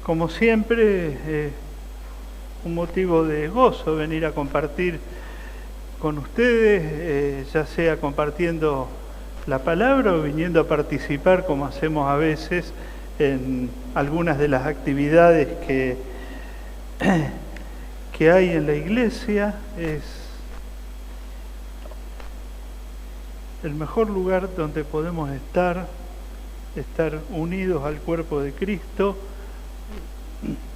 Como siempre, un motivo de gozo venir a compartir con ustedes, ya sea compartiendo la palabra o viniendo a participar, como hacemos a veces, en algunas de las actividades que hay en la iglesia. Es el mejor lugar donde podemos estar unidos al cuerpo de Cristo.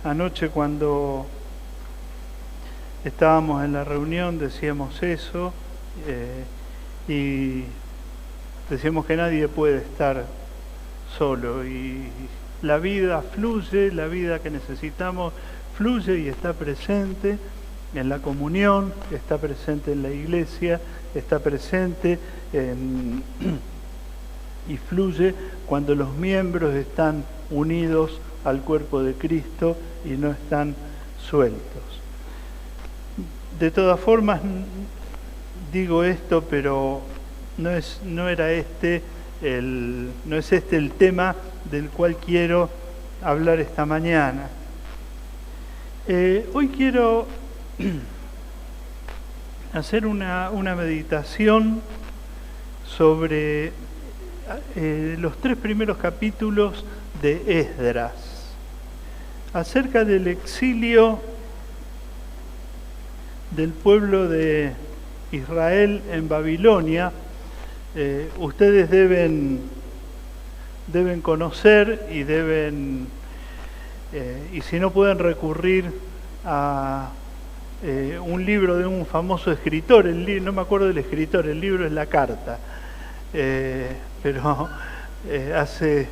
Anoche cuando estábamos en la reunión decíamos eso, y decíamos que nadie puede estar solo, y la vida fluye, la vida que necesitamos fluye y está presente en la comunión, está presente en la iglesia, está presente y fluye cuando los miembros están unidos al cuerpo de Cristo y no están sueltos. De todas formas, digo esto, pero no es este el tema del cual quiero hablar esta mañana. Hoy quiero hacer una meditación sobre los 3 primeros capítulos de Esdras, acerca del exilio del pueblo de Israel en Babilonia. Ustedes deben conocer y y si no pueden recurrir a un libro de un famoso escritor, no me acuerdo del escritor, el libro es La Carta, pero hace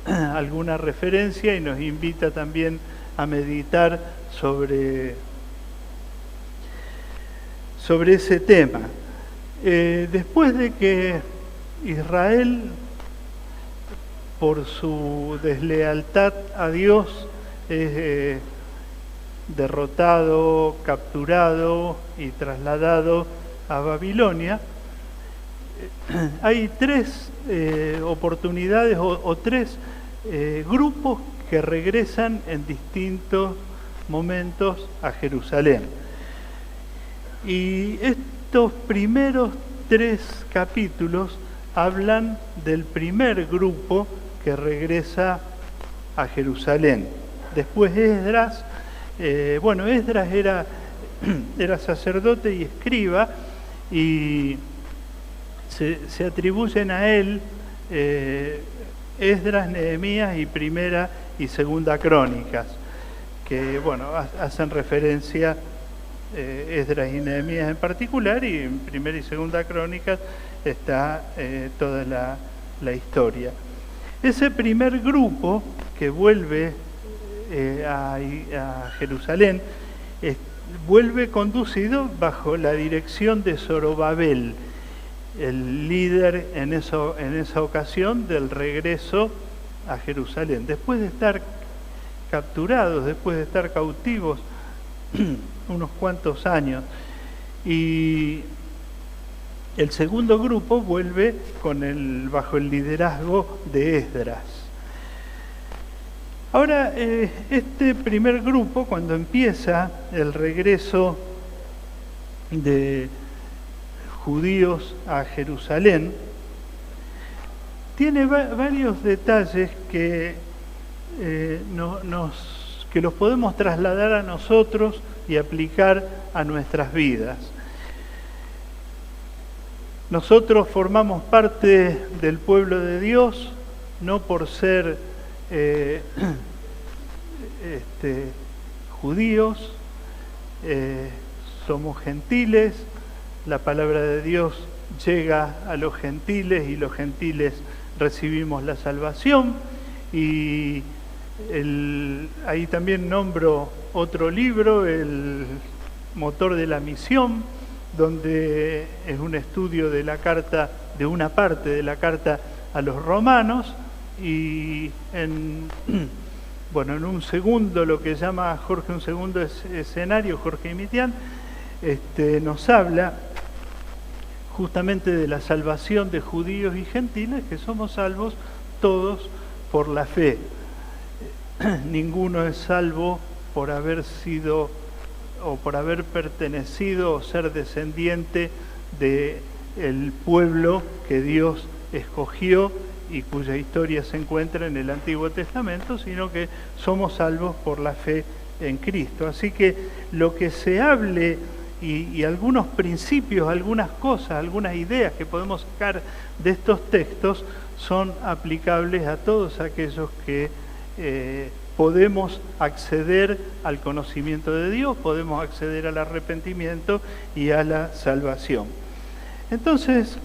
alguna referencia y nos invita también a meditar sobre ese tema. Después de que Israel, por su deslealtad a Dios, es derrotado, capturado y trasladado a Babilonia, hay 3 oportunidades o 3 grupos que regresan en distintos momentos a Jerusalén. Y estos primeros 3 capítulos hablan del primer grupo que regresa a Jerusalén. Después Esdras, Esdras era sacerdote y escriba, y se atribuyen a él Esdras, Nehemías y Primera y Segunda Crónicas, que hacen referencia Esdras y Nehemías en particular, y en Primera y Segunda Crónicas está toda la historia. Ese primer grupo que vuelve a Jerusalén vuelve conducido bajo la dirección de Zorobabel, el líder en esa ocasión del regreso a Jerusalén. Después de estar capturados, después de estar cautivos unos cuantos años, y el segundo grupo vuelve bajo el liderazgo de Esdras. Ahora, este primer grupo, cuando empieza el regreso de judíos a Jerusalén, tiene varios detalles que los podemos trasladar a nosotros y aplicar a nuestras vidas. Nosotros formamos parte del pueblo de Dios, no por ser judíos, somos gentiles. La palabra de Dios llega a los gentiles y los gentiles recibimos la salvación. Y ahí también nombro otro libro, El motor de la misión, donde es un estudio de una parte de la carta a los romanos, y en un segundo, lo que llama Jorge, un segundo escenario, Jorge Imitián, nos habla justamente de la salvación de judíos y gentiles, que somos salvos todos por la fe. ninguno es salvo por haber sido o por haber pertenecido o ser descendiente del pueblo que Dios escogió y cuya historia se encuentra en el Antiguo Testamento, sino que somos salvos por la fe en Cristo. Así que lo que se hable y algunos principios, algunas cosas, algunas ideas que podemos sacar de estos textos son aplicables a todos aquellos que podemos acceder al conocimiento de Dios, podemos acceder al arrepentimiento y a la salvación. Entonces,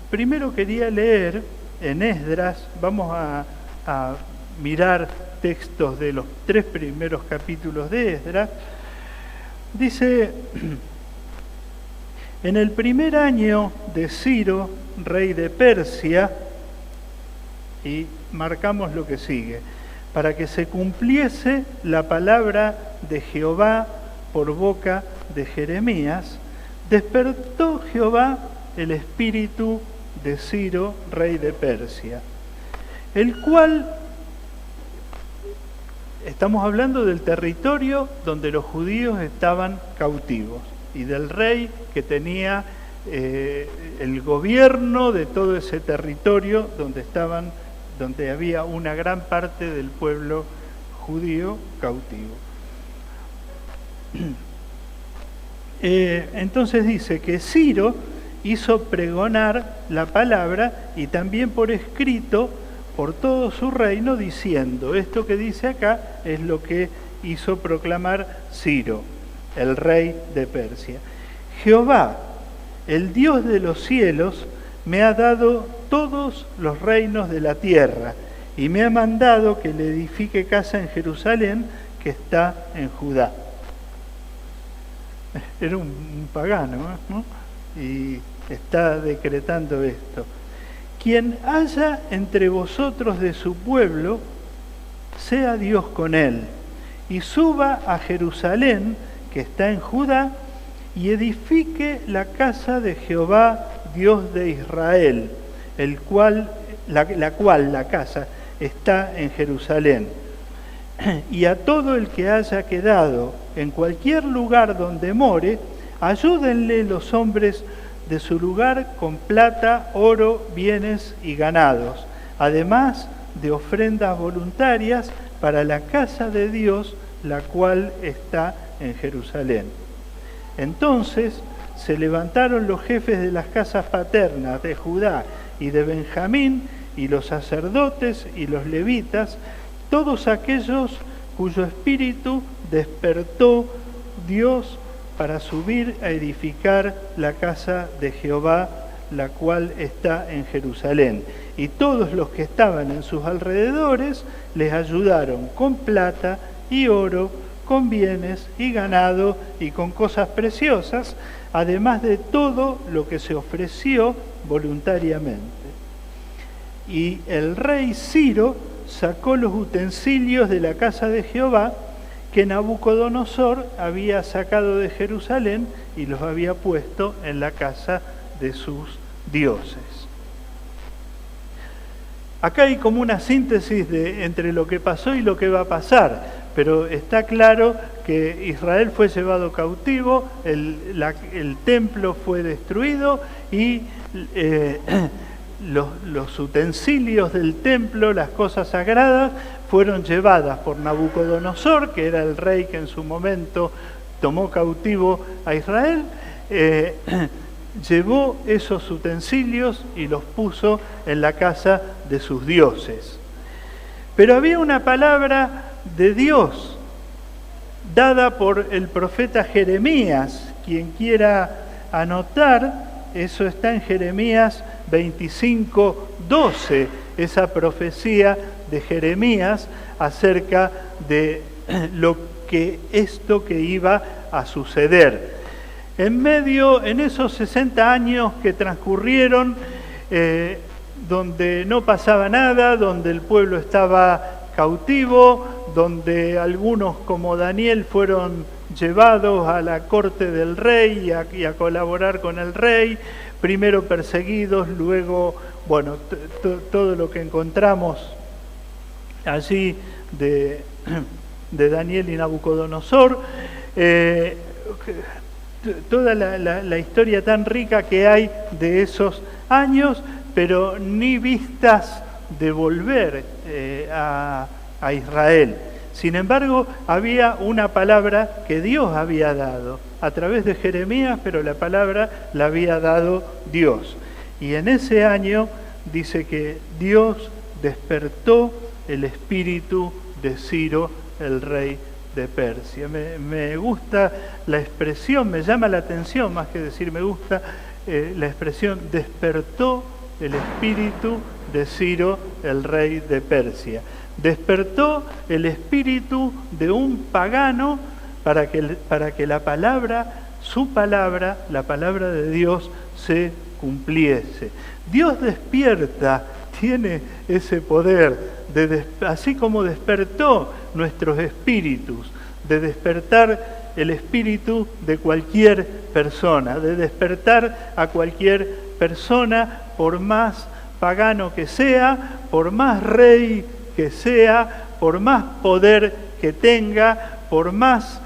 primero quería leer en Esdras, vamos a mirar textos de los 3 primeros capítulos de Esdras. Dice: en el primer año de Ciro, rey de Persia, y marcamos lo que sigue, para que se cumpliese la palabra de Jehová por boca de Jeremías, despertó Jehová el espíritu de Ciro, rey de Persia, el cual, estamos hablando del territorio donde los judíos estaban cautivos y del rey que tenía el gobierno de todo ese territorio donde había una gran parte del pueblo judío cautivo. Entonces dice que Ciro hizo pregonar la palabra y también por escrito por todo su reino, diciendo: esto que dice acá es lo que hizo proclamar Ciro, el rey de Persia. Jehová, el Dios de los cielos, me ha dado todos los reinos de la tierra y me ha mandado que le edifique casa en Jerusalén, que está en Judá. Era un pagano, ¿no? Y está decretando esto: quien haya entre vosotros de su pueblo, sea Dios con él, y suba a Jerusalén, que está en Judá, y edifique la casa de Jehová, Dios de Israel, la casa está en Jerusalén. Y a todo el que haya quedado en cualquier lugar donde more, ayúdenle los hombres de su lugar con plata, oro, bienes y ganados, además de ofrendas voluntarias para la casa de Dios, la cual está en Jerusalén. Entonces se levantaron los jefes de las casas paternas de Judá y de Benjamín, y los sacerdotes y los levitas, todos aquellos cuyo espíritu despertó Dios para subir a edificar la casa de Jehová, la cual está en Jerusalén. Y todos los que estaban en sus alrededores les ayudaron con plata y oro, con bienes y ganado y con cosas preciosas, además de todo lo que se ofreció voluntariamente. Y el rey Ciro sacó los utensilios de la casa de Jehová que Nabucodonosor había sacado de Jerusalén y los había puesto en la casa de sus dioses. Acá hay como una síntesis entre lo que pasó y lo que va a pasar, pero está claro que Israel fue llevado cautivo, el templo fue destruido y los utensilios del templo, las cosas sagradas, fueron llevadas por Nabucodonosor, que era el rey que en su momento tomó cautivo a Israel, llevó esos utensilios y los puso en la casa de sus dioses. Pero había una palabra de Dios dada por el profeta Jeremías. Quien quiera anotar, eso está en Jeremías 25:12, esa profecía de Jeremías acerca de esto que iba a suceder. En esos 60 años que transcurrieron, donde no pasaba nada, donde el pueblo estaba cautivo, donde algunos como Daniel fueron llevados a la corte del rey y a colaborar con el rey, primero perseguidos, luego, todo lo que encontramos allí de Daniel y Nabucodonosor, toda la historia tan rica que hay de esos años, pero ni vistas de volver a Israel. Sin embargo, había una palabra que Dios había dado a través de Jeremías, pero la palabra la había dado Dios. Y en ese año dice que Dios despertó el espíritu de Ciro, el rey de Persia. Me gusta la expresión, me llama la atención, más que decir me gusta, la expresión despertó el espíritu de Ciro, el rey de Persia. Despertó el espíritu de un pagano para que la palabra, su palabra, la palabra de Dios se cumpliese. Dios despierta, tiene ese poder, así como despertó nuestros espíritus, de despertar el espíritu de cualquier persona, de despertar a cualquier persona, por más pagano que sea, por más rey que sea, por más poder que tenga, por más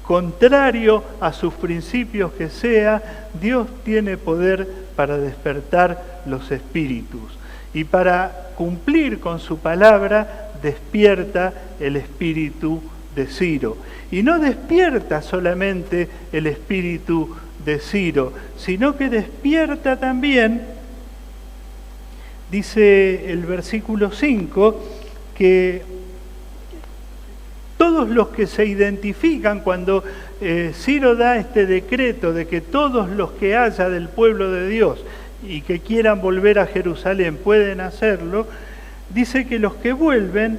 contrario a sus principios que sea, Dios tiene poder para despertar los espíritus. Y para cumplir con su palabra, despierta el espíritu de Ciro. Y no despierta solamente el espíritu de Ciro, sino que despierta también, dice el versículo 5, que todos los que se identifican cuando Ciro da este decreto de que todos los que haya del pueblo de Dios y que quieran volver a Jerusalén pueden hacerlo, dice que los que vuelven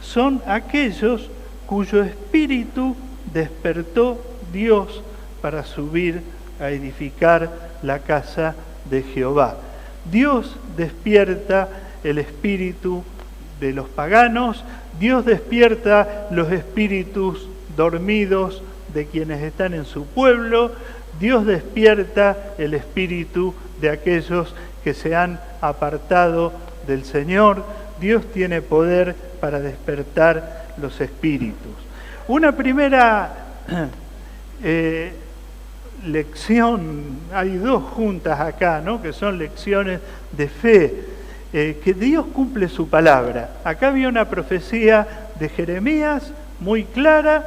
son aquellos cuyo espíritu despertó Dios para subir a edificar la casa de Jehová. Dios despierta el espíritu de los paganos, Dios despierta los espíritus dormidos de quienes están en su pueblo, Dios despierta el espíritu de aquellos que se han apartado del Señor. Dios tiene poder para despertar los espíritus. Una primera lección, hay dos juntas acá, ¿no?, que son lecciones de fe, que Dios cumple su palabra. Acá había una profecía de Jeremías muy clara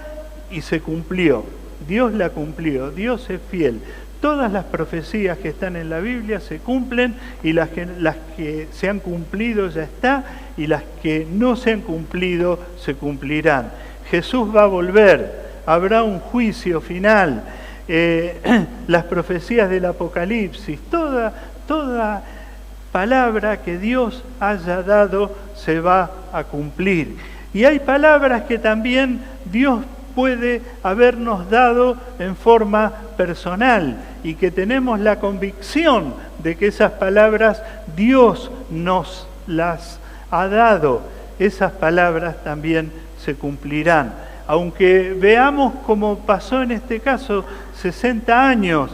y se cumplió. Dios la cumplió, Dios es fiel. Todas las profecías que están en la Biblia se cumplen, y las que se han cumplido ya está, y las que no se han cumplido se cumplirán. Jesús va a volver, habrá un juicio final, las profecías del Apocalipsis, toda palabra que Dios haya dado se va a cumplir. Y hay palabras que también Dios puede habernos dado en forma personal y que tenemos la convicción de que esas palabras Dios nos las ha dado. Esas palabras también se cumplirán. Aunque veamos como pasó en este caso 60 años,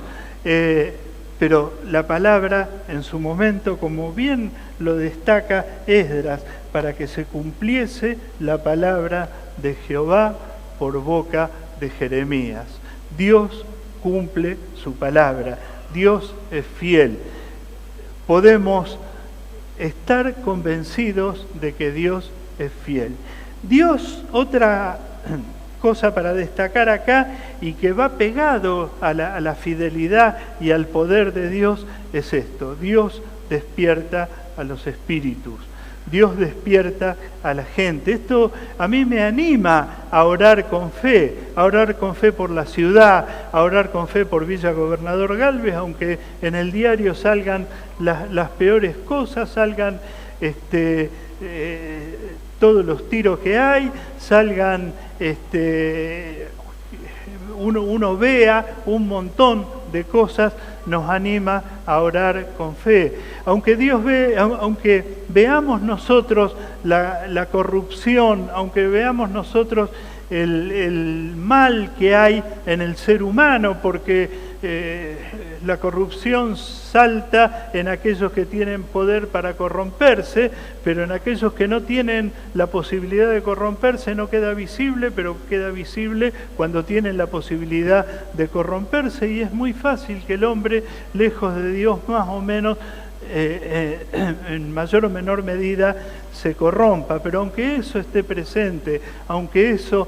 pero la palabra en su momento, como bien lo destaca Esdras, para que se cumpliese la palabra de Jehová por boca de Jeremías. Dios cumple su palabra, Dios es fiel. Podemos estar convencidos de que Dios es fiel. Dios, otra cosa para destacar acá y que va pegado a la fidelidad y al poder de Dios, es esto: Dios despierta a los espíritus. Dios despierta a la gente. Esto a mí me anima a orar con fe por la ciudad, a orar con fe por Villa Gobernador Gálvez, aunque en el diario salgan las peores cosas, salgan todos los tiros que hay, salgan uno vea un montón de cosas, nos anima a orar con fe. Aunque veamos nosotros la corrupción, aunque veamos nosotros el mal que hay en el ser humano, porque la corrupción salta en aquellos que tienen poder para corromperse, pero en aquellos que no tienen la posibilidad de corromperse no queda visible, pero queda visible cuando tienen la posibilidad de corromperse, y es muy fácil que el hombre, lejos de Dios, más o menos, en mayor o menor medida se corrompa. Pero aunque eso esté presente, aunque eso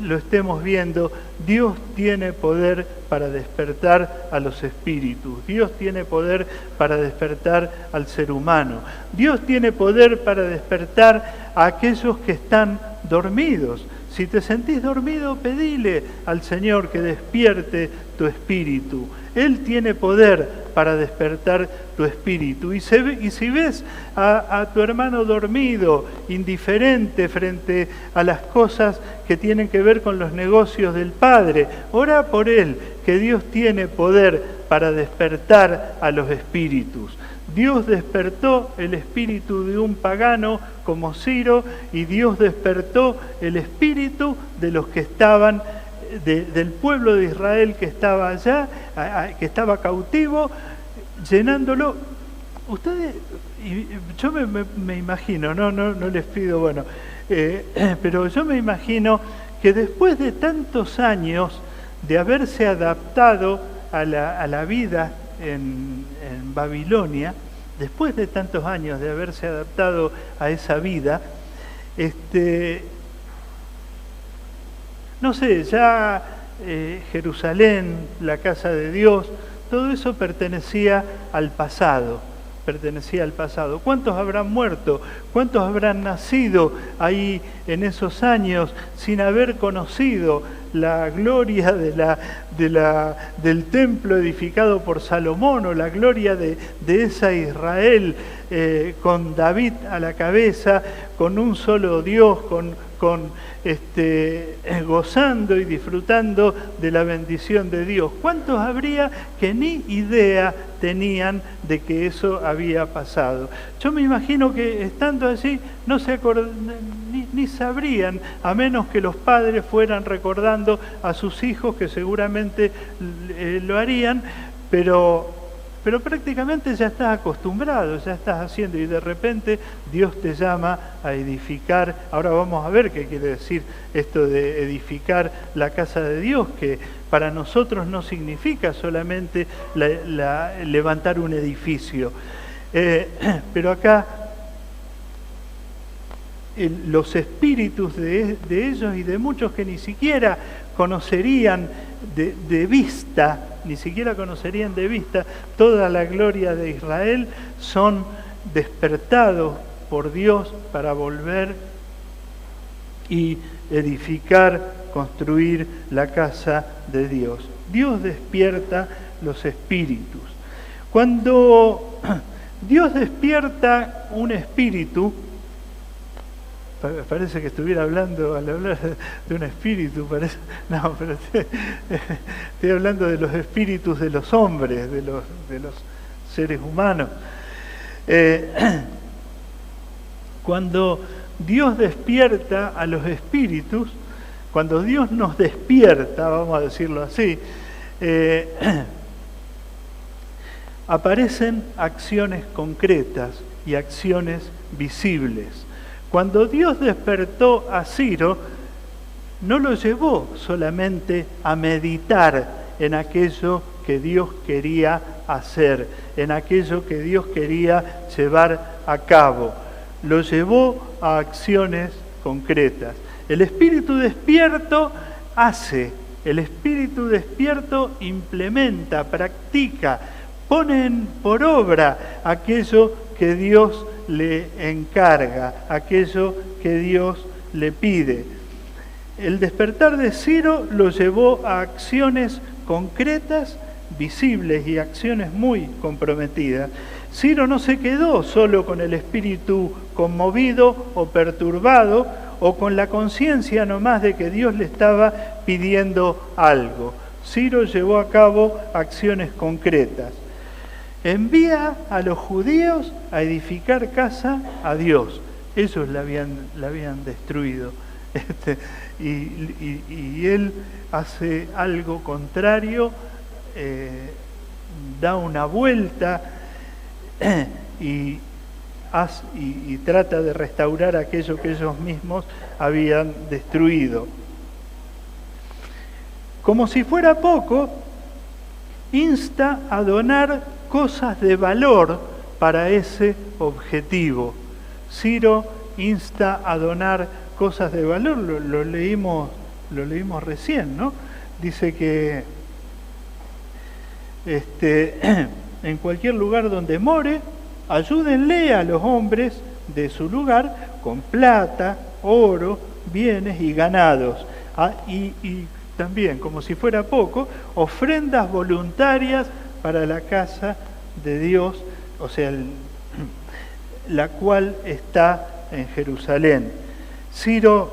lo estemos viendo, Dios tiene poder para despertar a los espíritus. Dios tiene poder para despertar al ser humano. Dios tiene poder para despertar a aquellos que están dormidos. Si te sentís dormido, pedile al Señor que despierte tu espíritu. Él tiene poder para despertar tu espíritu. Y si ves a tu hermano dormido, indiferente frente a las cosas que tienen que ver con los negocios del Padre, ora por él, que Dios tiene poder para despertar a los espíritus. Dios despertó el espíritu de un pagano como Ciro, y Dios despertó el espíritu de los que estaban, del pueblo de Israel que estaba allá, que estaba cautivo, llenándolo. Ustedes, yo me imagino, no les pido, bueno, pero yo me imagino que después de tantos años de haberse adaptado a la vida en Babilonia, después de tantos años de haberse adaptado a esa vida, no sé, ya Jerusalén, la casa de Dios, todo eso pertenecía al pasado. ¿Cuántos habrán muerto? ¿Cuántos habrán nacido ahí en esos años sin haber conocido la gloria del templo edificado por Salomón, o la gloria de esa Israel con David a la cabeza, con un solo Dios, gozando y disfrutando de la bendición de Dios? ¿Cuántos habría que ni idea tenían de que eso había pasado? Yo me imagino que estando allí no se ni sabrían, a menos que los padres fueran recordando a sus hijos, que seguramente lo harían, pero prácticamente ya estás acostumbrado, ya estás haciendo, y de repente Dios te llama a edificar. Ahora vamos a ver qué quiere decir esto de edificar la casa de Dios, que para nosotros no significa solamente levantar un edificio. Pero acá los espíritus de ellos y de muchos que ni siquiera conocerían de vista, toda la gloria de Israel, son despertados por Dios para volver y edificar, construir la casa de Dios. Dios despierta los espíritus. Cuando Dios despierta un espíritu, parece que estuviera hablando, al hablar de un espíritu, no, pero estoy hablando de los espíritus de los hombres, de los seres humanos. Cuando Dios despierta a los espíritus, cuando Dios nos despierta, vamos a decirlo así, aparecen acciones concretas y acciones visibles. Cuando Dios despertó a Ciro, no lo llevó solamente a meditar en aquello que Dios quería hacer, en aquello que Dios quería llevar a cabo. Lo llevó a acciones concretas. El espíritu despierto hace, el espíritu despierto implementa, practica, pone por obra aquello que Dios le encarga, aquello que Dios le pide. El despertar de Ciro lo llevó a acciones concretas, visibles, y acciones muy comprometidas. Ciro no se quedó solo con el espíritu conmovido o perturbado, o con la conciencia nomás de que Dios le estaba pidiendo algo. Ciro llevó a cabo acciones concretas. Envía a los judíos a edificar casa a Dios. Ellos la habían destruido. Y él hace algo contrario, da una vuelta y trata de restaurar aquello que ellos mismos habían destruido. Como si fuera poco, insta a donar cosas de valor para ese objetivo. Ciro insta a donar cosas de valor, lo leímos recién, ¿no? Dice que en cualquier lugar donde more, ayúdenle a los hombres de su lugar con plata, oro, bienes y ganados. Y también, como si fuera poco, ofrendas voluntarias para la casa de Dios, o sea, la cual está en Jerusalén. Ciro,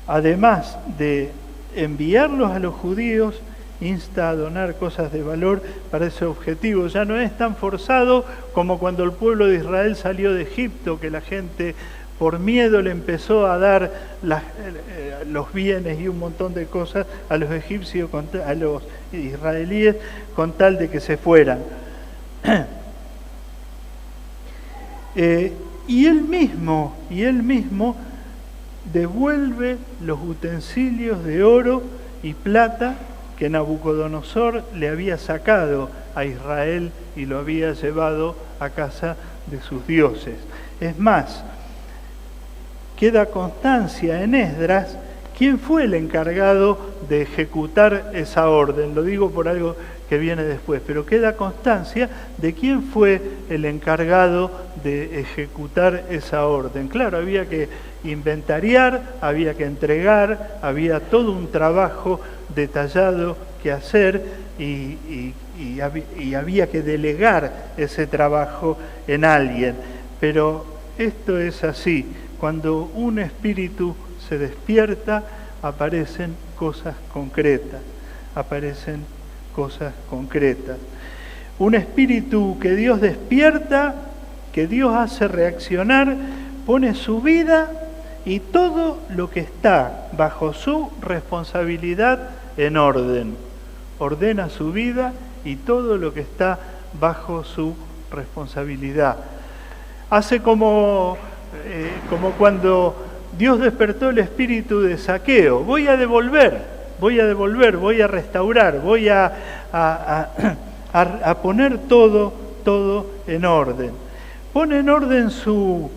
además de enviarlos a los judíos, insta a donar cosas de valor para ese objetivo. Ya no es tan forzado como cuando el pueblo de Israel salió de Egipto, que la gente por miedo le empezó a dar los bienes y un montón de cosas a los egipcios, a los israelíes, con tal de que se fueran. Y él mismo devuelve los utensilios de oro y plata que Nabucodonosor le había sacado a Israel y lo había llevado a casa de sus dioses. Es más, queda constancia en Esdras quién fue el encargado de ejecutar esa orden. Lo digo por algo que viene después, pero queda constancia de quién fue el encargado de ejecutar esa orden. Claro, había que inventariar, había que entregar, había todo un trabajo detallado que hacer y había que delegar ese trabajo en alguien. Pero esto es así, cuando un espíritu se despierta, aparecen cosas concretas, Un espíritu que Dios despierta, que Dios hace reaccionar, pone su vida y todo lo que está bajo su responsabilidad en orden. Ordena su vida y todo lo que está bajo su responsabilidad. Hace como cuando Dios despertó el espíritu de Zaqueo. Voy a devolver, voy a restaurar, voy a poner todo en orden. Pone en orden su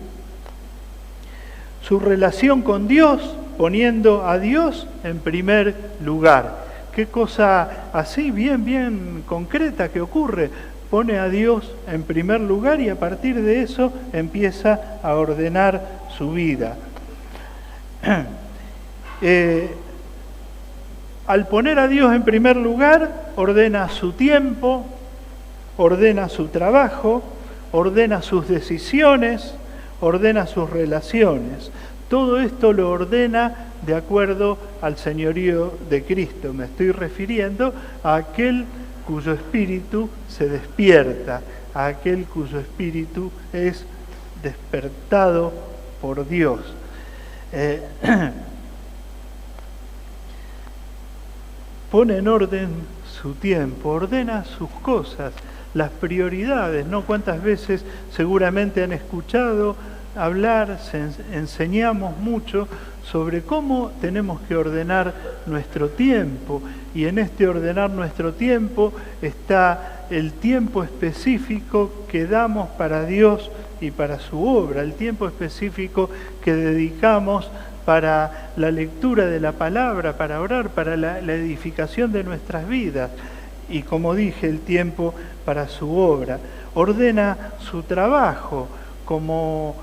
relación con Dios, poniendo a Dios en primer lugar. Qué cosa así bien concreta que ocurre. Pone a Dios en primer lugar y a partir de eso empieza a ordenar su vida. Al poner a Dios en primer lugar, ordena su tiempo, ordena su trabajo, ordena sus decisiones, ordena sus relaciones. Todo esto lo ordena de acuerdo al señorío de Cristo. Me estoy refiriendo a aquel cuyo espíritu se despierta, a aquel cuyo espíritu es despertado por Dios. Pone en orden su tiempo, ordena sus cosas, las prioridades, ¿no? ¿Cuántas veces seguramente han escuchado hablar, enseñamos mucho sobre cómo tenemos que ordenar nuestro tiempo? Y en este ordenar nuestro tiempo está el tiempo específico que damos para Dios y para su obra, el tiempo específico que dedicamos para la lectura de la palabra, para orar, para la edificación de nuestras vidas. Y como dije, el tiempo para su obra. Ordena su trabajo, como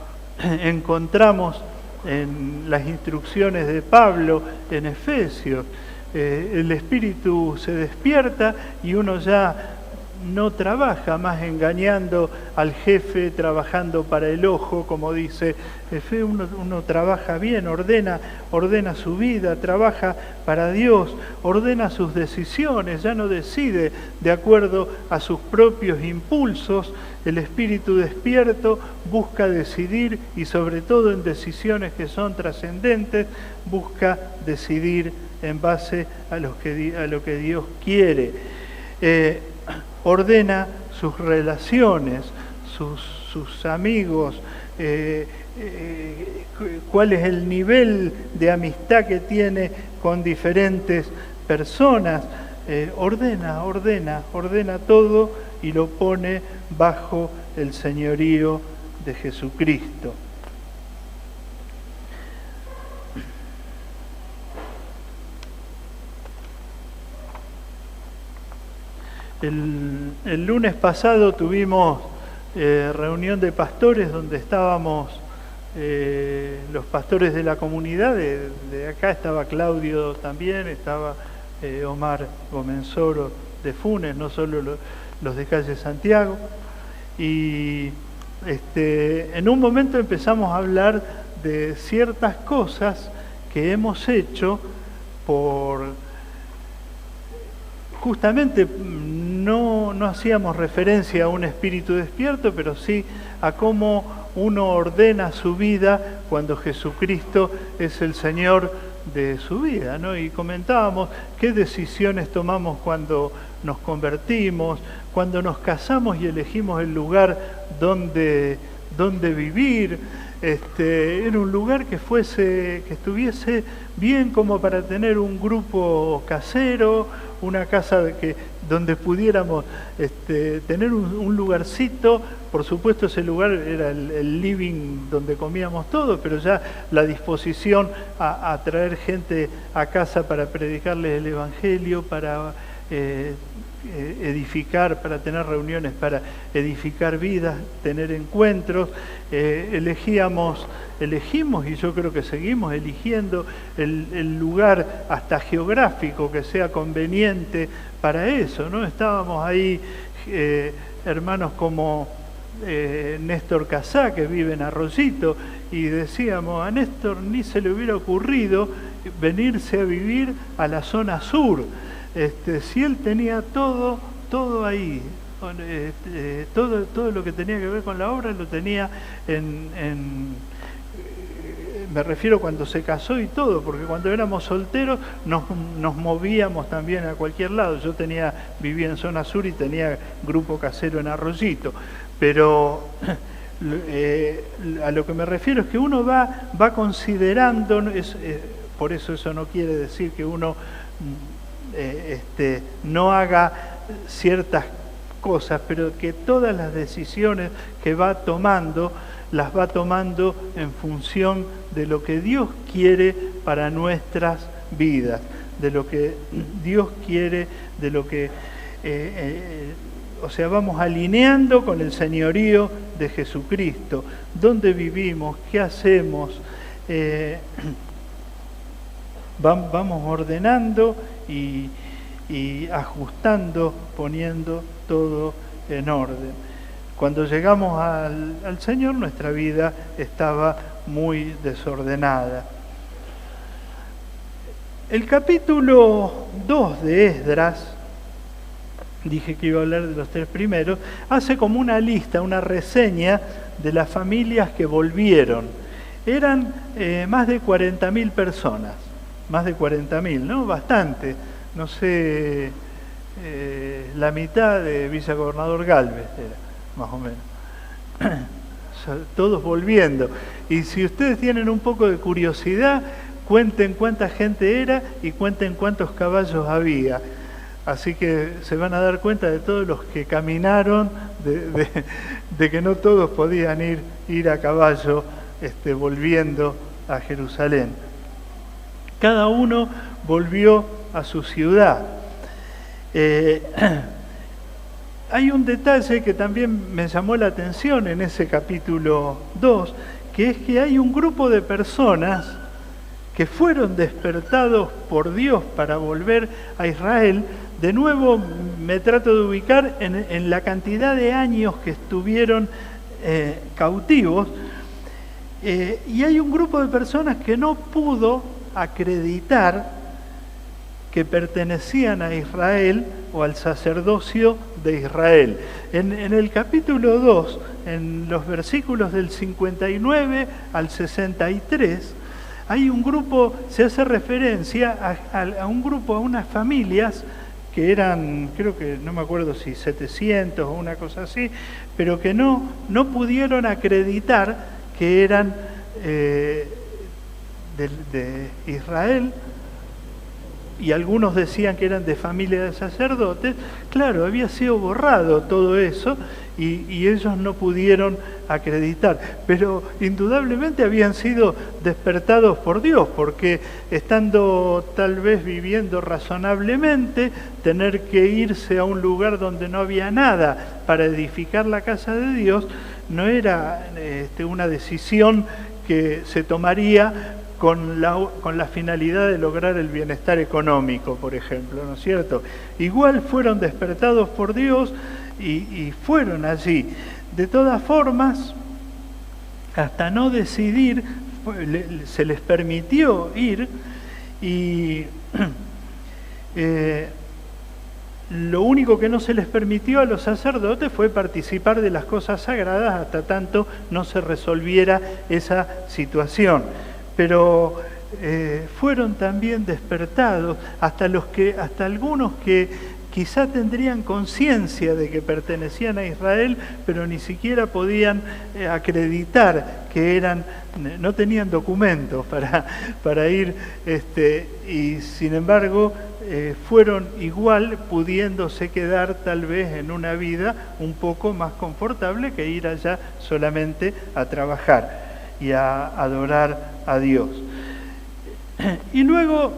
encontramos en las instrucciones de Pablo en Efesios. El espíritu se despierta y uno ya no trabaja más engañando al jefe, trabajando para el ojo, como dice Efe, uno trabaja bien, ordena su vida, trabaja para Dios, ordena sus decisiones, ya no decide de acuerdo a sus propios impulsos. El espíritu despierto busca decidir, y sobre todo en decisiones que son trascendentes, busca decidir en base a lo que Dios quiere. Ordena sus relaciones, sus amigos, cuál es el nivel de amistad que tiene con diferentes personas. Ordena todo y lo pone bajo el señorío de Jesucristo. El lunes pasado tuvimos reunión de pastores donde estábamos los pastores de la comunidad, de acá estaba Claudio también, estaba Omar Gomenzoro de Funes, no solo los de calle Santiago. Y en un momento empezamos a hablar de ciertas cosas que hemos hecho justamente no hacíamos referencia a un espíritu despierto, pero sí a cómo uno ordena su vida cuando Jesucristo es el Señor de su vida, ¿no? Y comentábamos qué decisiones tomamos cuando nos convertimos, cuando nos casamos y elegimos el lugar donde vivir. Era un lugar que estuviese bien como para tener un grupo casero, una casa donde pudiéramos tener un lugarcito. Por supuesto, ese lugar era el living donde comíamos todo, pero ya la disposición a traer gente a casa para predicarles el Evangelio, para edificar, para tener reuniones, para edificar vidas, tener encuentros. Elegimos, y yo creo que seguimos eligiendo el lugar hasta geográfico que sea conveniente para eso, ¿no? Estábamos ahí hermanos como Néstor Casá, que vive en Arroyito, y decíamos, a Néstor ni se le hubiera ocurrido venirse a vivir a la zona sur. Si él tenía todo ahí, todo lo que tenía que ver con la obra lo tenía me refiero cuando se casó y todo, porque cuando éramos solteros nos movíamos también a cualquier lado. Yo vivía en zona sur y tenía grupo casero en Arroyito, pero a lo que me refiero es que uno va considerando, por eso no quiere decir que uno no haga ciertas cosas, pero que todas las decisiones que va tomando, las va tomando en función de lo que Dios quiere para nuestras vidas, de lo que Dios quiere, de lo que vamos alineando con el señorío de Jesucristo. ¿Dónde vivimos? ¿Qué hacemos? Vamos ordenando y ajustando, poniendo todo en orden. Cuando llegamos al Señor, nuestra vida estaba muy desordenada. El capítulo 2 de Esdras, dije que iba a hablar de los 3 primeros, hace como una lista, una reseña de las familias que volvieron. Eran más de 40.000 personas, más de 40.000, ¿no? Bastante, no sé, la mitad de Villa Gobernador Galvez era, más o menos. Todos volviendo. Y si ustedes tienen un poco de curiosidad, cuenten cuánta gente era y cuenten cuántos caballos había. Así que se van a dar cuenta de todos los que caminaron, de que no todos podían ir a caballo volviendo a Jerusalén. Cada uno volvió a su ciudad. Hay un detalle que también me llamó la atención en ese capítulo 2, que es que hay un grupo de personas que fueron despertados por Dios para volver a Israel. De nuevo me trato de ubicar en la cantidad de años que estuvieron cautivos, y hay un grupo de personas que no pudo acreditar que pertenecían a Israel o al sacerdocio de Israel. En el capítulo 2, en los versículos del 59 al 63, hay un grupo, se hace referencia a un grupo, a unas familias que eran, creo que, no me acuerdo si 700 o una cosa así, pero que no pudieron acreditar que eran de Israel, y algunos decían que eran de familia de sacerdotes. Claro, había sido borrado todo eso y ellos no pudieron acreditar, pero indudablemente habían sido despertados por Dios, porque estando tal vez viviendo razonablemente, tener que irse a un lugar donde no había nada para edificar la casa de Dios, no era una decisión que se tomaría con la finalidad de lograr el bienestar económico, por ejemplo, ¿no es cierto? Igual fueron despertados por Dios y fueron allí. De todas formas, hasta no decidir, se les permitió ir, y lo único que no se les permitió a los sacerdotes fue participar de las cosas sagradas hasta tanto no se resolviera esa situación. Pero fueron también despertados hasta algunos que quizá tendrían conciencia de que pertenecían a Israel, pero ni siquiera podían acreditar que no tenían documentos para ir, y sin embargo fueron igual, pudiéndose quedar tal vez en una vida un poco más confortable que ir allá solamente a trabajar y a adorar a Dios. Y luego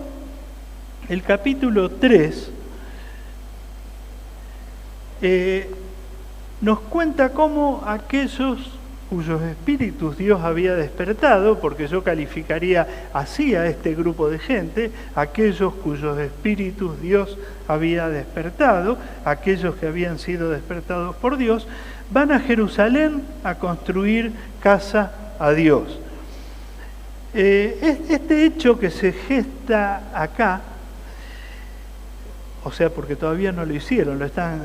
el capítulo 3 nos cuenta cómo aquellos cuyos espíritus Dios había despertado, porque yo calificaría así a este grupo de gente, aquellos cuyos espíritus Dios había despertado, aquellos que habían sido despertados por Dios, van a Jerusalén a construir casa a Dios. Este hecho que se gesta acá, o sea, porque todavía no lo hicieron,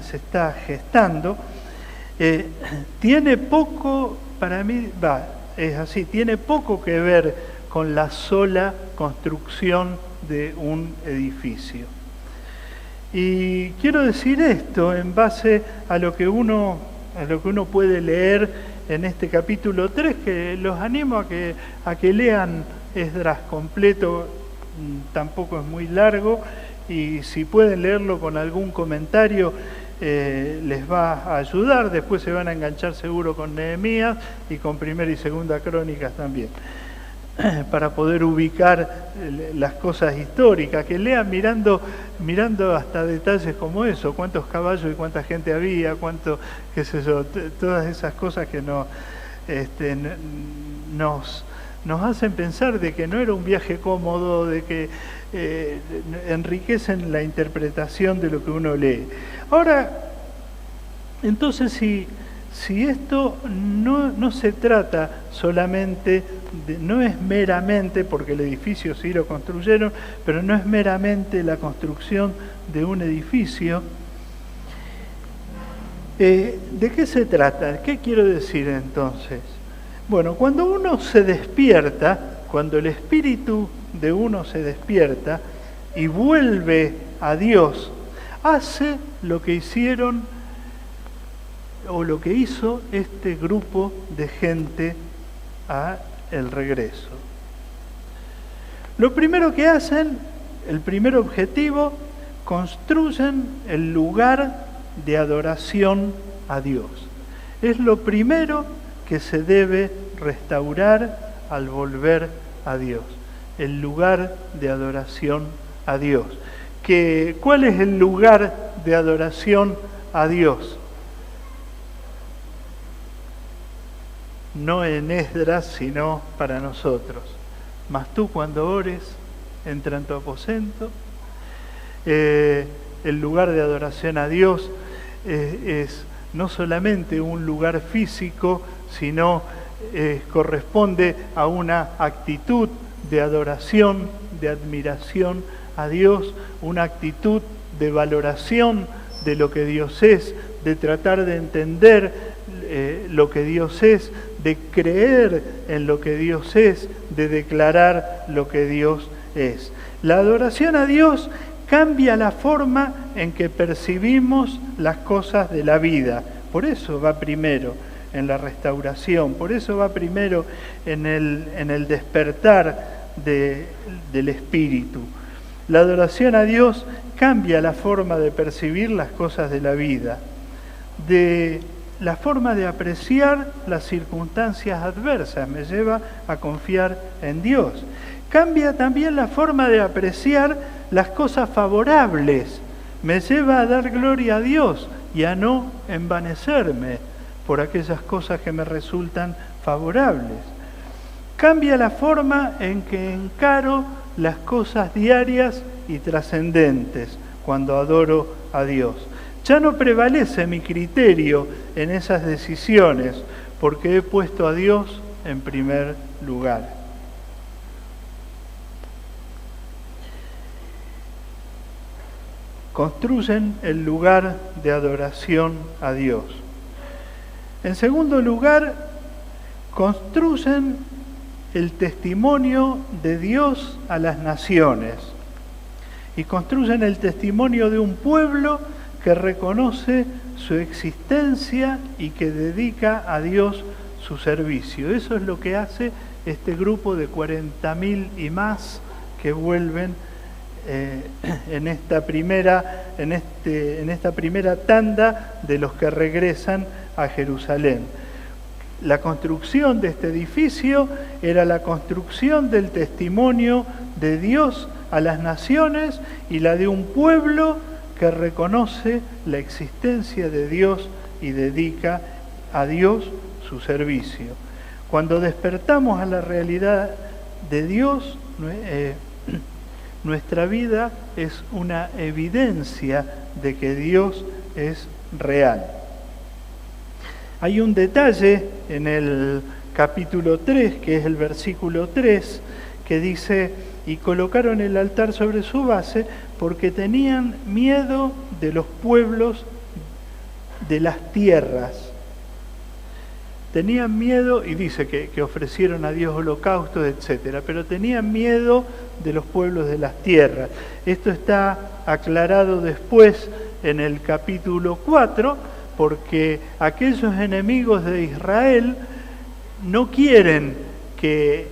se está gestando, tiene poco, para mí, es así, tiene poco que ver con la sola construcción de un edificio. Y quiero decir esto en base a lo que uno puede leer en este capítulo 3, que los animo a que lean Esdras completo, tampoco es muy largo, y si pueden leerlo con algún comentario les va a ayudar. Después se van a enganchar seguro con Nehemías y con Primera y Segunda Crónicas también, para poder ubicar las cosas históricas, que lean mirando hasta detalles como eso, cuántos caballos y cuánta gente había, qué sé yo, todas esas cosas que nos hacen pensar de que no era un viaje cómodo, de que enriquecen la interpretación de lo que uno lee. Ahora, entonces, si esto no se trata solamente, no es meramente, porque el edificio sí lo construyeron, pero no es meramente la construcción de un edificio, ¿de qué se trata? ¿Qué quiero decir entonces? Bueno, cuando uno se despierta, cuando el espíritu de uno se despierta y vuelve a Dios, hace lo que hicieron o lo que hizo este grupo de gente a el regreso. Lo primero que hacen, el primer objetivo, construyen el lugar de adoración a Dios. Es lo primero que se debe restaurar al volver a Dios, el lugar de adoración a Dios. ¿Cuál es el lugar de adoración a Dios? No en Esdras, sino para nosotros. Mas tú, cuando ores, entra en tu aposento, el lugar de adoración a Dios es no solamente un lugar físico, sino corresponde a una actitud de adoración, de admiración a Dios, una actitud de valoración de lo que Dios es, de tratar de entender lo que Dios es, de creer en lo que Dios es, de declarar lo que Dios es. La adoración a Dios cambia la forma en que percibimos las cosas de la vida. Por eso va primero en la restauración, por eso va primero en el despertar del espíritu. La adoración a Dios cambia la forma de percibir las cosas de la vida, de la forma de apreciar las circunstancias adversas, me lleva a confiar en Dios. Cambia también la forma de apreciar las cosas favorables, me lleva a dar gloria a Dios y a no envanecerme por aquellas cosas que me resultan favorables. Cambia la forma en que encaro las cosas diarias y trascendentes cuando adoro a Dios. Ya no prevalece mi criterio en esas decisiones porque he puesto a Dios en primer lugar. Construyen el lugar de adoración a Dios. En segundo lugar, construyen el testimonio de Dios a las naciones y construyen el testimonio de un pueblo que reconoce su existencia y que dedica a Dios su servicio. Eso es lo que hace este grupo de 40.000 y más que vuelven en esta primera tanda de los que regresan a Jerusalén. La construcción de este edificio era la construcción del testimonio de Dios a las naciones y la de un pueblo que reconoce la existencia de Dios y dedica a Dios su servicio. Cuando despertamos a la realidad de Dios, nuestra vida es una evidencia de que Dios es real. Hay un detalle en el capítulo 3, que es el versículo 3, que dice: y colocaron el altar sobre su base porque tenían miedo de los pueblos de las tierras. Tenían miedo, y dice que ofrecieron a Dios holocaustos, etcétera, pero tenían miedo de los pueblos de las tierras. Esto está aclarado después en el capítulo 4, porque aquellos enemigos de Israel no quieren que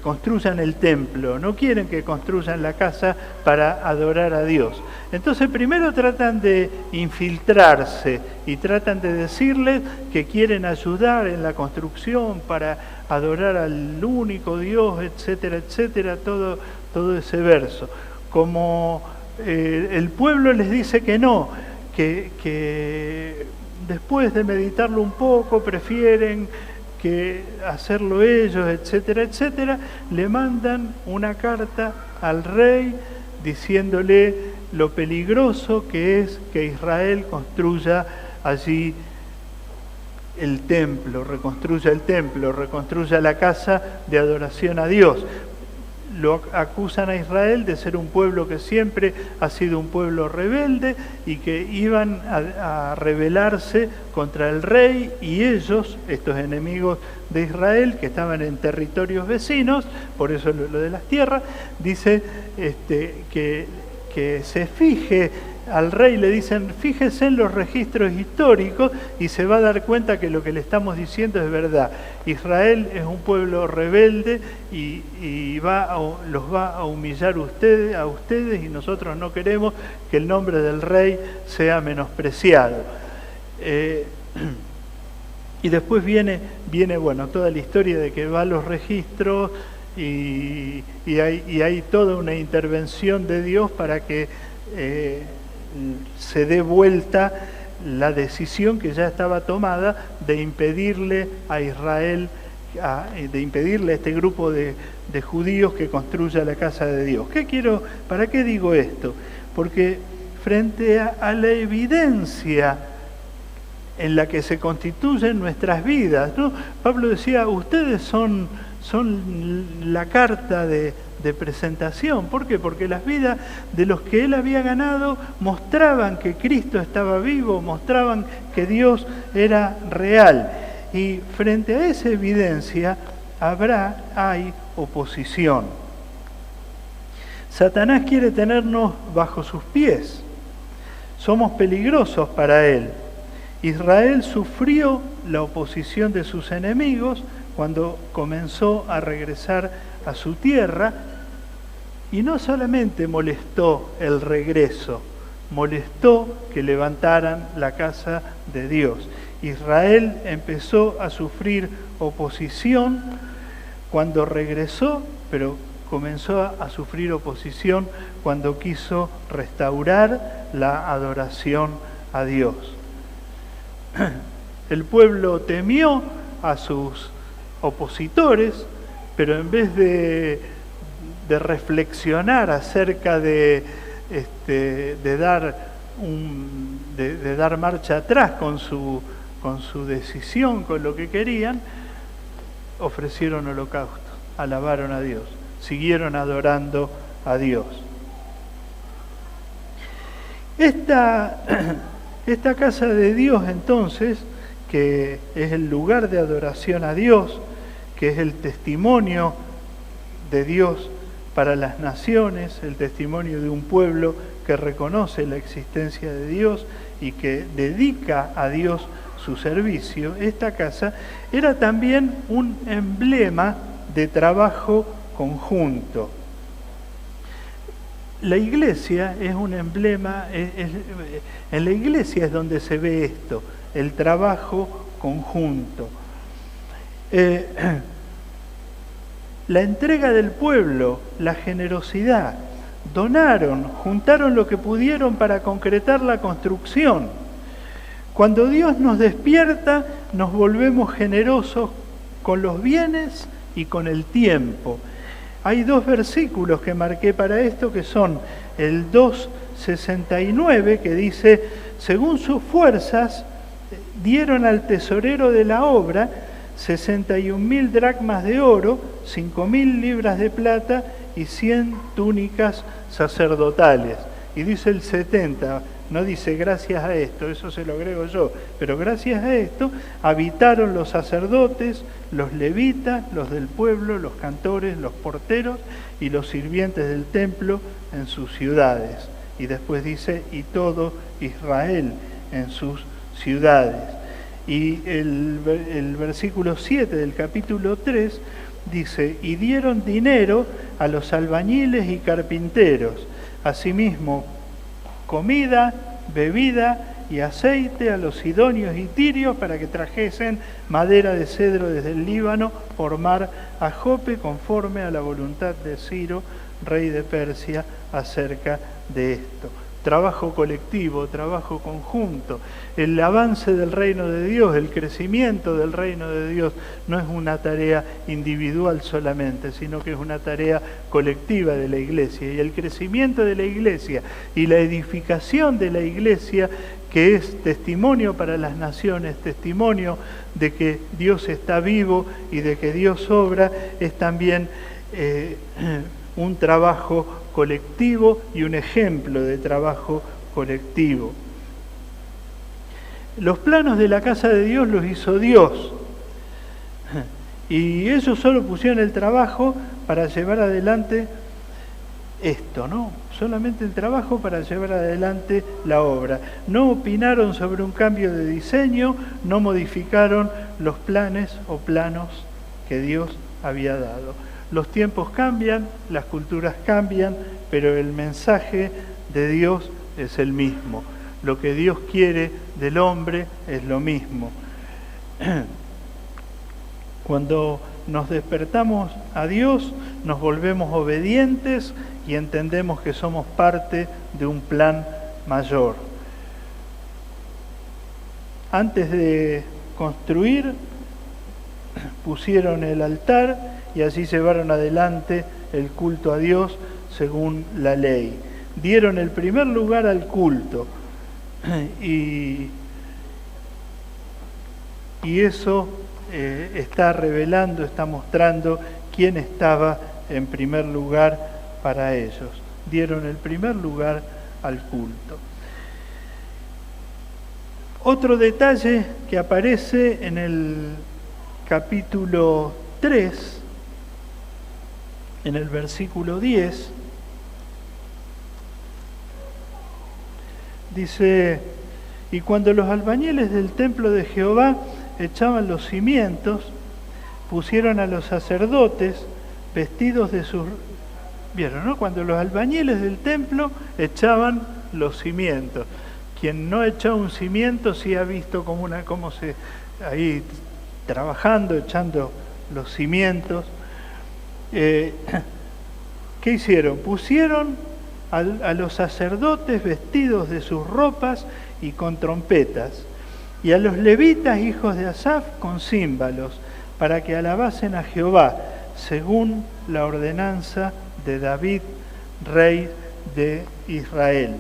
construyan el templo, no quieren que construyan la casa para adorar a Dios. Entonces primero tratan de infiltrarse y tratan de decirles que quieren ayudar en la construcción para adorar al único Dios, etcétera, etcétera, todo ese verso. Como el pueblo les dice que no, que después de meditarlo un poco prefieren que hacerlo ellos, etcétera, etcétera, le mandan una carta al rey diciéndole lo peligroso que es que Israel construya allí el templo, reconstruya la casa de adoración a Dios. Lo acusan a Israel de ser un pueblo que siempre ha sido un pueblo rebelde y que iban a rebelarse contra el rey, y ellos, estos enemigos de Israel que estaban en territorios vecinos, por eso lo de las tierras, dice que se fije. Al rey le dicen: fíjese en los registros históricos y se va a dar cuenta que lo que le estamos diciendo es verdad. Israel es un pueblo rebelde y los va a humillar a ustedes, y nosotros no queremos que el nombre del rey sea menospreciado. Y después viene bueno, toda la historia de que va a los registros y hay toda una intervención de Dios para que se dé vuelta la decisión que ya estaba tomada de impedirle a Israel, de impedirle a este grupo de judíos que construya la casa de Dios. ¿Para qué digo esto? porque frente a la evidencia en la que se constituyen nuestras vidas, ¿no? Pablo decía, ustedes son la carta de presentación. ¿Por qué? Porque las vidas de los que él había ganado mostraban que Cristo estaba vivo, mostraban que Dios era real. Y frente a esa evidencia hay oposición. Satanás quiere tenernos bajo sus pies. Somos peligrosos para él. Israel sufrió la oposición de sus enemigos cuando comenzó a regresar a su tierra, y no solamente molestó el regreso, molestó que levantaran la casa de Dios. Israel empezó a sufrir oposición cuando regresó, pero comenzó a sufrir oposición cuando quiso restaurar la adoración a Dios. El pueblo temió a sus opositores, pero en vez de reflexionar acerca de dar marcha atrás con su decisión, con lo que querían, ofrecieron holocausto, alabaron a Dios, siguieron adorando a Dios. Esta casa de Dios, entonces, que es el lugar de adoración a Dios, que es el testimonio de Dios para las naciones, el testimonio de un pueblo que reconoce la existencia de Dios y que dedica a Dios su servicio, esta casa era también un emblema de trabajo conjunto. La iglesia es un emblema, en la iglesia es donde se ve esto, el trabajo conjunto. La entrega del pueblo, la generosidad, donaron, juntaron lo que pudieron para concretar la construcción. Cuando Dios nos despierta, nos volvemos generosos con los bienes y con el tiempo. Hay dos versículos que marqué para esto, que son el 2:69, que dice, según sus fuerzas, dieron al tesorero de la obra 61.000 dracmas de oro, 5.000 libras de plata y 100 túnicas sacerdotales. Y dice el 70, no dice gracias a esto, eso se lo agrego yo, pero gracias a esto habitaron los sacerdotes, los levitas, los del pueblo, los cantores, los porteros y los sirvientes del templo en sus ciudades. Y después dice, y todo Israel en sus ciudades. Y el versículo 7 del capítulo 3 dice, y dieron dinero a los albañiles y carpinteros, asimismo comida, bebida y aceite a los sidonios y tirios para que trajesen madera de cedro desde el Líbano por mar a Jope, conforme a la voluntad de Ciro, rey de Persia, acerca de esto. Trabajo colectivo, trabajo conjunto, el avance del reino de Dios, el crecimiento del reino de Dios no es una tarea individual solamente, sino que es una tarea colectiva de la iglesia. Y el crecimiento de la iglesia y la edificación de la iglesia, que es testimonio para las naciones, testimonio de que Dios está vivo y de que Dios obra, es también un trabajo colectivo y un ejemplo de trabajo colectivo. Los planos de la casa de Dios los hizo Dios, y ellos solo pusieron el trabajo para llevar adelante esto, ¿no? Solamente el trabajo para llevar adelante la obra. No opinaron sobre un cambio de diseño, no modificaron los planes o planos que Dios había dado. Los tiempos cambian, las culturas cambian, pero el mensaje de Dios es el mismo. Lo que Dios quiere del hombre es lo mismo. Cuando nos despertamos a Dios, nos volvemos obedientes y entendemos que somos parte de un plan mayor. Antes de construir, pusieron el altar y así llevaron adelante el culto a Dios según la ley. dieron el primer lugar al culto. Y eso está revelando, está mostrando quién estaba en primer lugar para ellos. Dieron el primer lugar al culto. Otro detalle que aparece en el capítulo 3, en el versículo 10, dice: y cuando los albañiles del templo de Jehová echaban los cimientos, pusieron a los sacerdotes vestidos de sus... ¿Vieron, no? Cuando los albañiles del templo echaban los cimientos. Quien no echó un cimiento sí ha visto cómo se... ahí trabajando, echando los cimientos. ¿Qué hicieron? Pusieron a los sacerdotes vestidos de sus ropas y con trompetas, y a los levitas, hijos de Asaf, con címbalos, para que alabasen a Jehová, según la ordenanza de David, rey de Israel.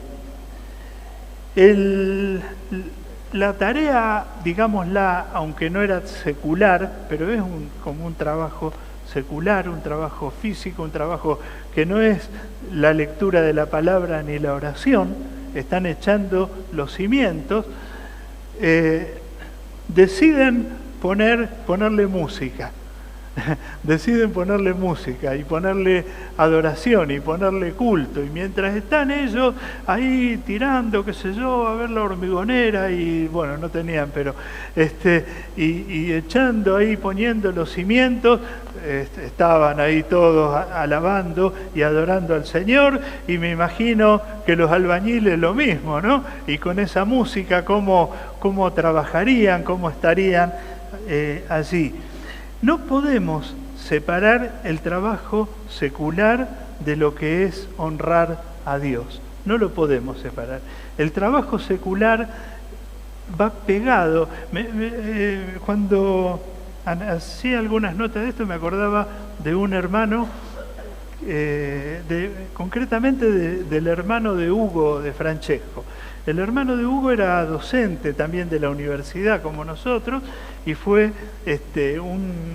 La tarea, digámosla, aunque no era secular, pero es como un trabajo secular, un trabajo físico, un trabajo que no es la lectura de la palabra ni la oración, están echando los cimientos, deciden ponerle música. Deciden ponerle música y ponerle adoración y ponerle culto, y mientras están ellos ahí tirando, qué sé yo, a ver la hormigonera, y bueno, no tenían, pero y echando ahí, poniendo los cimientos, estaban ahí todos alabando y adorando al Señor, y me imagino que los albañiles lo mismo, ¿no? Y con esa música cómo trabajarían, cómo estarían allí. No podemos separar el trabajo secular de lo que es honrar a Dios. No lo podemos separar. El trabajo secular va pegado. Cuando hacía algunas notas de esto me acordaba de un hermano, concretamente del hermano de Hugo de Francesco. El hermano de Hugo era docente también de la universidad como nosotros, y fue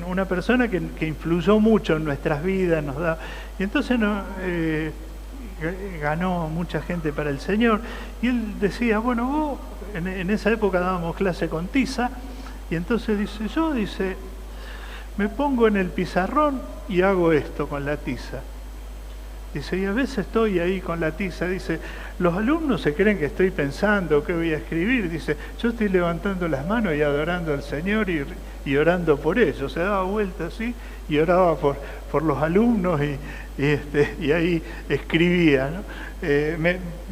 una persona que influyó mucho en nuestras vidas, y entonces ganó mucha gente para el Señor. Y él decía, bueno, vos, en esa época dábamos clase con tiza, y entonces dice, me pongo en el pizarrón y hago esto con la tiza. Dice, y a veces estoy ahí con la tiza, dice, los alumnos se creen que estoy pensando qué voy a escribir, dice, yo estoy levantando las manos y adorando al Señor y orando por ellos. Se daba vuelta así y oraba por los alumnos y ahí escribía, ¿no?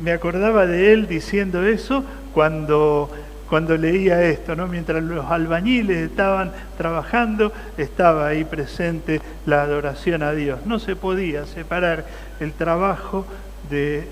Me acordaba de él diciendo eso cuando leía esto, ¿no? Mientras los albañiles estaban trabajando, estaba ahí presente la adoración a Dios. No se podía separar el trabajo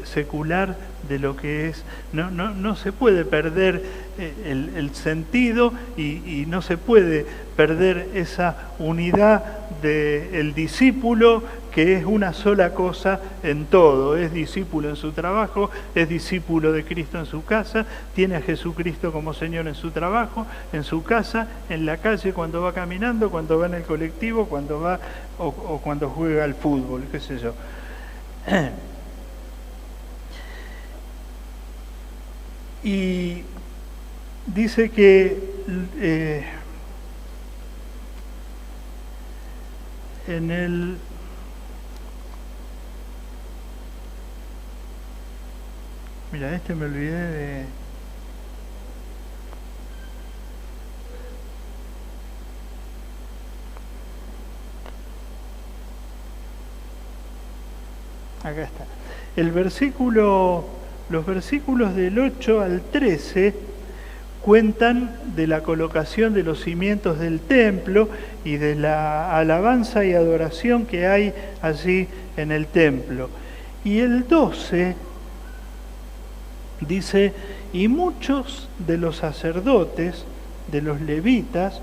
secular de lo que es, no se puede perder el sentido y no se puede perder esa unidad del discípulo, que es una sola cosa en todo. Es discípulo en su trabajo, es discípulo de Cristo en su casa, tiene a Jesucristo como Señor en su trabajo, en su casa, en la calle, cuando va caminando, cuando va en el colectivo, cuando va o cuando juega al fútbol, qué sé yo. Y dice que mira, me olvidé de... Acá está. Los versículos del 8 al 13 cuentan de la colocación de los cimientos del templo y de la alabanza y adoración que hay allí en el templo. Y el 12 dice, y muchos de los sacerdotes, de los levitas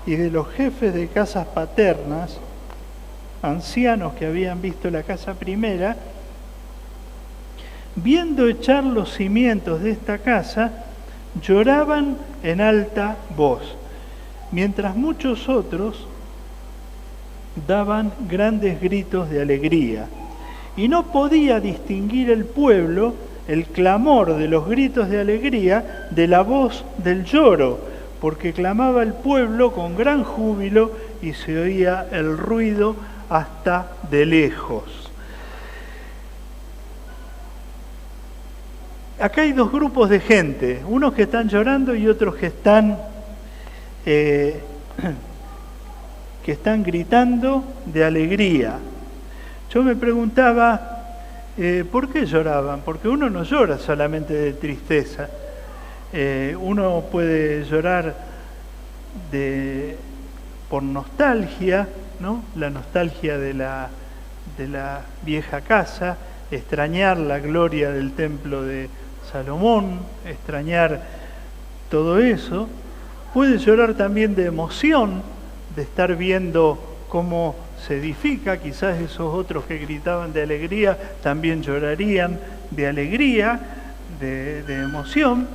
y de los jefes de casas paternas, ancianos que habían visto la casa primera, viendo echar los cimientos de esta casa, lloraban en alta voz, mientras muchos otros daban grandes gritos de alegría. Y no podía distinguir el pueblo el clamor de los gritos de alegría de la voz del lloro, porque clamaba el pueblo con gran júbilo y se oía el ruido hasta de lejos. Acá hay dos grupos de gente, unos que están llorando y otros que están gritando de alegría. Yo me preguntaba, ¿por qué lloraban? Porque uno no llora solamente de tristeza. Uno puede llorar por nostalgia, ¿no? La nostalgia de la vieja casa, extrañar la gloria del templo de Salomón, extrañar todo eso. Puede llorar también de emoción, de estar viendo cómo se edifica. Quizás esos otros que gritaban de alegría también llorarían de alegría, de emoción.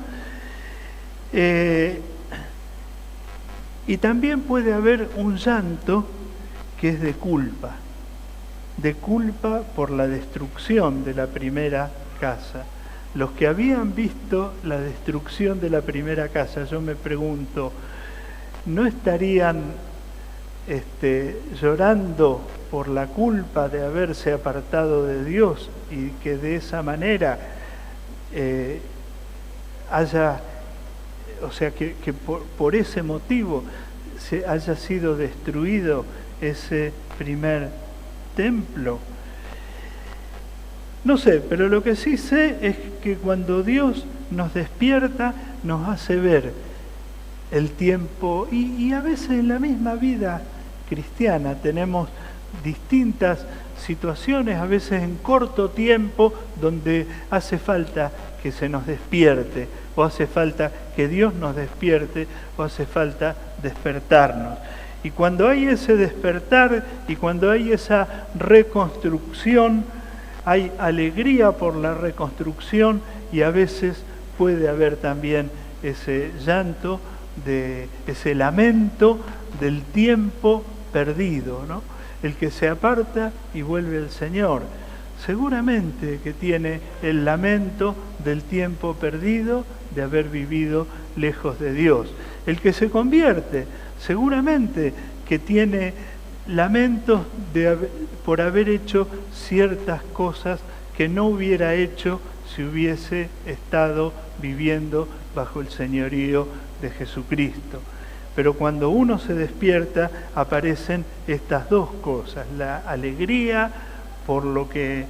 Y también puede haber un llanto que es de culpa por la destrucción de la primera casa. Los que habían visto la destrucción de la primera casa, yo me pregunto, ¿no estarían llorando por la culpa de haberse apartado de Dios y que de esa manera que por ese motivo se haya sido destruido ese primer templo? No sé, pero lo que sí sé es que cuando Dios nos despierta, nos hace ver el tiempo, y a veces en la misma vida cristiana tenemos distintas situaciones, a veces en corto tiempo, donde hace falta que se nos despierte, o hace falta que Dios nos despierte, o hace falta despertarnos. Y cuando hay ese despertar y cuando hay esa reconstrucción, hay alegría por la reconstrucción, y a veces puede haber también ese llanto, ese lamento del tiempo perdido, ¿no? El que se aparta y vuelve al Señor, seguramente que tiene el lamento del tiempo perdido, de haber vivido lejos de Dios. El que se convierte, seguramente que tiene lamentos por haber hecho ciertas cosas que no hubiera hecho si hubiese estado viviendo bajo el señorío de Jesucristo. Pero cuando uno se despierta, aparecen estas dos cosas: la alegría por lo que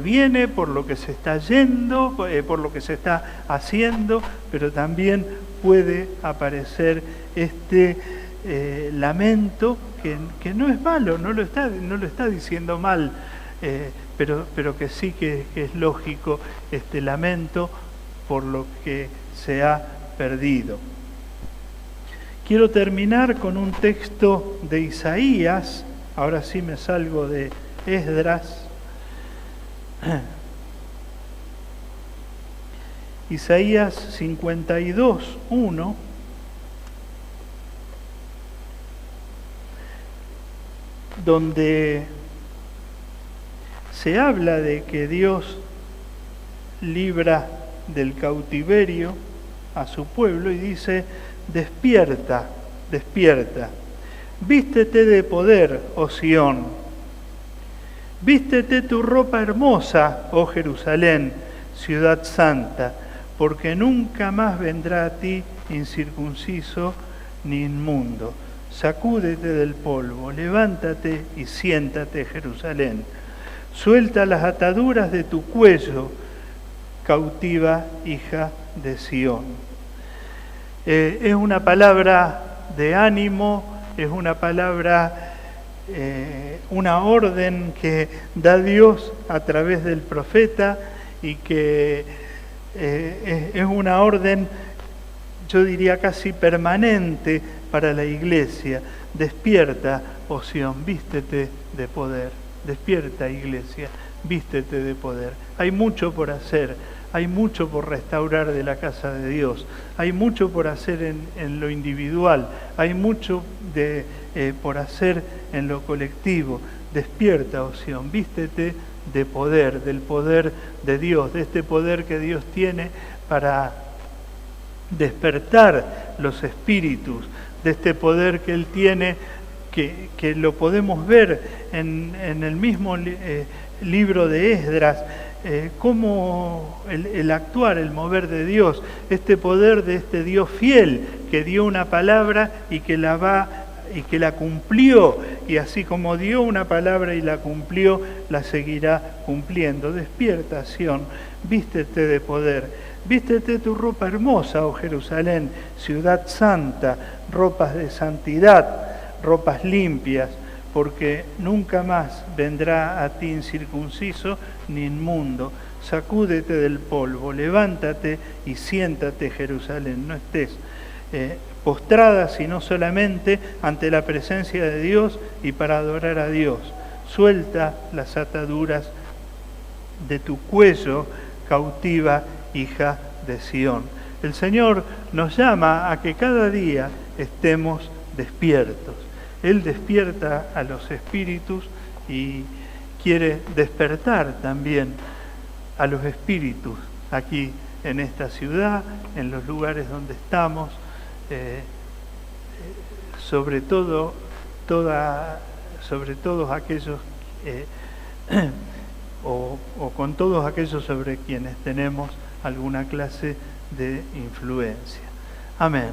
viene, por lo que se está yendo, por lo que se está haciendo, pero también puede aparecer este lamento que no es malo, no lo está diciendo mal, pero que sí que es lógico, este lamento por lo que se ha perdido. Quiero terminar con un texto de Isaías, ahora sí me salgo de Esdras. Isaías 52, 1. Donde se habla de que Dios libra del cautiverio a su pueblo y dice: despierta, despierta, vístete de poder, oh Sión, vístete tu ropa hermosa, oh Jerusalén, ciudad santa, porque nunca más vendrá a ti incircunciso ni inmundo. Sacúdete del polvo, levántate y siéntate, Jerusalén. Suelta las ataduras de tu cuello, cautiva hija de Sión. Es una palabra de ánimo, es una palabra, una orden que da Dios a través del profeta, y que es una orden, yo diría casi permanente para la iglesia. Despierta, oh Sión, vístete de poder. Despierta, iglesia, vístete de poder. Hay mucho por hacer, hay mucho por restaurar de la casa de Dios, hay mucho por hacer en lo individual, hay mucho por hacer en lo colectivo. Despierta, oh Sión, vístete de poder, del poder de Dios, de este poder que Dios tiene para despertar los espíritus, de este poder que Él tiene, que lo podemos ver en el mismo libro de Esdras, cómo el actuar, el mover de Dios, este poder de este Dios fiel que dio una palabra y que la cumplió, y así como dio una palabra y la cumplió, la seguirá cumpliendo. Despierta, Sión, vístete de poder, vístete tu ropa hermosa, oh Jerusalén, ciudad santa, ropas de santidad, ropas limpias, porque nunca más vendrá a ti incircunciso ni inmundo. Sacúdete del polvo, levántate y siéntate, Jerusalén, no estés postrada, sino solamente ante la presencia de Dios y para adorar a Dios. Suelta las ataduras de tu cuello, cautiva hija de Sión. El Señor nos llama a que cada día estemos despiertos. Él despierta a los espíritus y quiere despertar también a los espíritus aquí en esta ciudad, en los lugares donde estamos, sobre todos aquellos o con todos aquellos sobre quienes tenemos alguna clase de influencia. Amén.